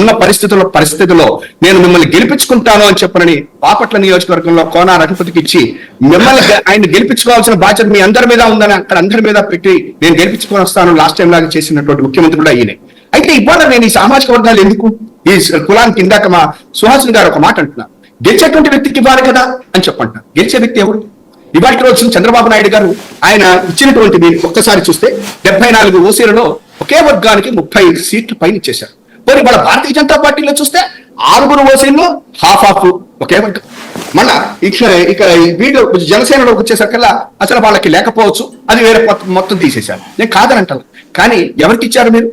ఉన్న పరిస్థితుల్లో నేను మిమ్మల్ని గెలిపించుకుంటాను అని చెప్పనని బాపట్ల నియోజకవర్గంలో కోన రఘుపతికి ఇచ్చి మిమ్మల్ని ఆయన గెలిపించుకోవాల్సిన బాధ్యత మీ అందరి మీద ఉందని అక్కడ అందరి మీద పెట్టి నేను గెలిపించుకొని వస్తాను లాస్ట్ టైం లాగా చేసినటువంటి ముఖ్యమంత్రి కూడా ఈయనే. అయితే ఇవాళ నేను ఈ సామాజిక వర్గాలు ఎందుకు ఈ కులానికి ఇందాక మా సుహాసిని గారు ఒక మాట అంటున్నారు, గెలిచేటువంటి వ్యక్తికి ఇవ్వాలి కదా అని చెప్పంటున్నారు. గెలిచే వ్యక్తి ఎవరు? ఇవాళ రోజు చంద్రబాబు నాయుడు గారు ఆయన ఇచ్చినటువంటి ఒక్కసారి చూస్తే 74 ఓసీలలో ఒకే వర్గానికి 30 సీట్లు పైన ఇచ్చేశారు. మరి వాళ్ళ భారతీయ జనతా పార్టీలో చూస్తే 6 ఓసీల్లో హాఫ్ ఒకే వర్గం. మళ్ళా ఇక్కడ వీళ్ళు జనసేనలోకి వచ్చేసరికల్లా అసలు వాళ్ళకి లేకపోవచ్చు, అది వేరే మొత్తం తీసేశారు. నేను కాదని అంటాను, కానీ ఎవరికి ఇచ్చారు మీరు?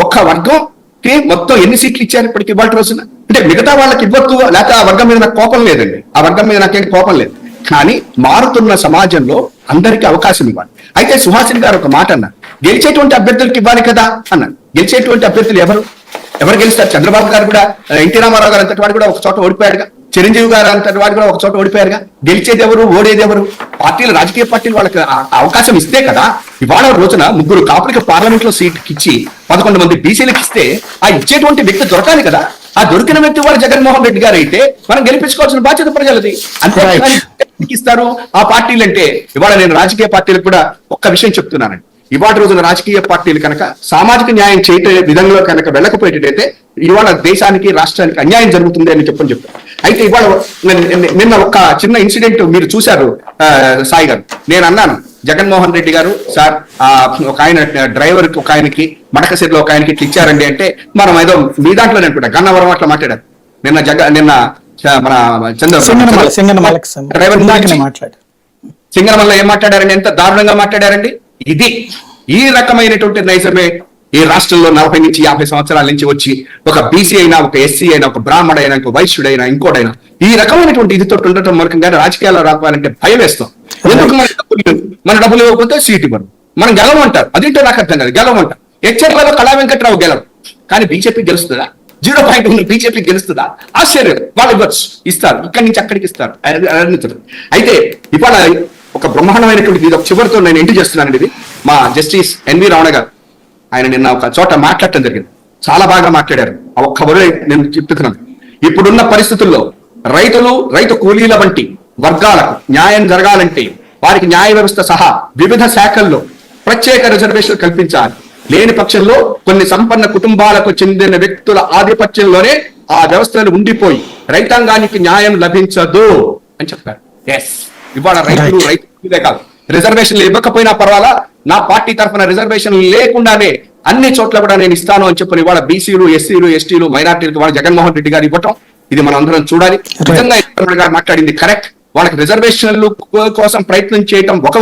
ఒక్క వర్గంకి మొత్తం ఎన్ని సీట్లు ఇచ్చారు ఇప్పటికి ఇవాళ రోజున? అంటే మిగతా వాళ్ళకి ఇవ్వద్దు, లేకపోతే ఆ వర్గం మీద నాకు కోపం లేదండి, ఆ వర్గం మీద నాకేం కోపం లేదు, కానీ మారుతున్న సమాజంలో అందరికీ అవకాశం ఇవ్వాలి. అయితే సుహాసిని గారు ఒక మాట అన్నారు, గెలిచేటువంటి అభ్యర్థులకు ఇవ్వాలి కదా అన్నారు. గెలిచేటువంటి అభ్యర్థులు ఎవరు గెలుస్తారు? చంద్రబాబు గారు కూడా, ఎన్టీ రామారావు గారు అంతటి వాడు కూడా ఒక చోట ఓడిపోయాడుగా, చిరంజీవి గారు అంతటి వాడు కూడా ఒక చోట ఓడిపోయారుగా. గెలిచేది ఎవరు, ఓడేది ఎవరు? పార్టీలు, రాజకీయ పార్టీలు వాళ్ళకి అవకాశం ఇస్తే కదా. ఇవాళ రోజున 3 కాపులకి పార్లమెంట్ లో సీట్కి ఇచ్చి 11 మంది బీసీలకు ఇస్తే ఆ ఇచ్చేటువంటి వ్యక్తి దొరకాలి కదా. ఆ దొరికిన వ్యక్తి వాడు జగన్మోహన్ రెడ్డి గారు అయితే మనం గెలిపించుకోవాల్సిన బాధ్యత ప్రజలది. అంతే ఇస్తారు ఆ పార్టీలు అంటే. ఇవాళ నేను రాజకీయ పార్టీలకు కూడా ఒక్క విషయం చెప్తున్నానండి, ఇవాళ రోజున రాజకీయ పార్టీలు కనుక సామాజిక న్యాయం చేయటం విధంగా కనుక వెళ్ళకపోయేటైతే ఇవాళ దేశానికి, రాష్ట్రానికి అన్యాయం జరుగుతుంది అని చెప్తాను. అయితే ఇవాళ నిన్న ఒక చిన్న ఇన్సిడెంట్ మీరు చూశారు సాయి గారు. నేను అన్నాను, జగన్మోహన్ రెడ్డి గారు సార్ ఒక ఆయన డ్రైవర్ ఒక ఆయనకి మడకసిరిలో ఒక ఆయనకి ఇట్లా ఇచ్చారండి అంటే, మనం ఏదో మీ దాంట్లోనే అనుకుంటా గన్నవరం అట్లా మాట్లాడారు. నిన్న మన సింగనమల్ల ఏం మాట్లాడారండి, ఎంత దారుణంగా మాట్లాడారండి. ఇది ఈ రకమైనటువంటి నైజమే ఈ రాష్ట్రంలో 40 నుంచి 50 సంవత్సరాల నుంచి వచ్చి ఒక బీసీ అయినా, ఒక ఎస్సీ అయినా, ఒక బ్రాహ్మణ అయినా, ఇంకో వైశ్యుడైనా, ఇంకోటైనా ఈ రకమైనటువంటి ఇదితో ఉండటం మూలకంగా రాజకీయాల్లో రావాలంటే భయం వేస్తాం. ఎందుకు? మన డబ్బులు ఇవ్వకపోతే సీట్ ఇవ్వరు, మనం గెలవమంటారు. అదేంటో నాకు అర్థం కాదు, గెలవమంటారు. హెచ్చరికలో కళా వెంకట్రావు గెలరు, కానీ బీజేపీ గెలుస్తుందా? 0.1 బీజేపీ గెలుస్తుందా? ఆశ్చర్యం. వాళ్ళు ఇవ్వచ్చు, ఇస్తారు, ఇక్కడి నుంచి అక్కడికి ఇస్తారు. అయితే ఇవాళ ఒక బ్రహ్మాండమైనటువంటి ఇది ఒక చివరితో నేను ఎండ్ చేస్తున్నానండి. ఇది మా జస్టిస్ ఎన్వి రమణ గారు, ఆయన నిన్న ఒక చోట మాట్లాడటం జరిగింది, చాలా బాగా మాట్లాడారు. ఆ ఒక్క వరే నేను చెప్తున్నాను. ఇప్పుడున్న పరిస్థితుల్లో రైతు కూలీల వంటి వర్గాలకు న్యాయం జరగాలంటే వారికి న్యాయ వ్యవస్థ సహా వివిధ శాఖల్లో ప్రత్యేక రిజర్వేషన్ కల్పించాలి. లేని పక్షంలో కొన్ని సంపన్న కుటుంబాలకు చెందిన వ్యక్తుల ఆధిపత్యంలోనే ఆ వ్యవస్థలు ఉండిపోయి రైతాంగానికి న్యాయం లభించదు అని చెప్పారు. ఇవాళ రైతులే కాదు, రిజర్వేషన్లు ఇవ్వకపోయినా పర్వాలా, నా పార్టీ తరఫున రిజర్వేషన్ లేకుండానే అన్ని చోట్ల కూడా నేను ఇస్తాను అని చెప్పని ఇవాళ బీసీలు, ఎస్సీలు, ఎస్టీలు, మైనార్టీలకు వాళ్ళ జగన్మోహన్ రెడ్డి గారు ఇవ్వటం, ఇది మనం అందరం చూడాలి. నిజంగా మాట్లాడింది కరెక్ట్. వాళ్ళకి రిజర్వేషన్లు కోసం ప్రయత్నం చేయటం ఒక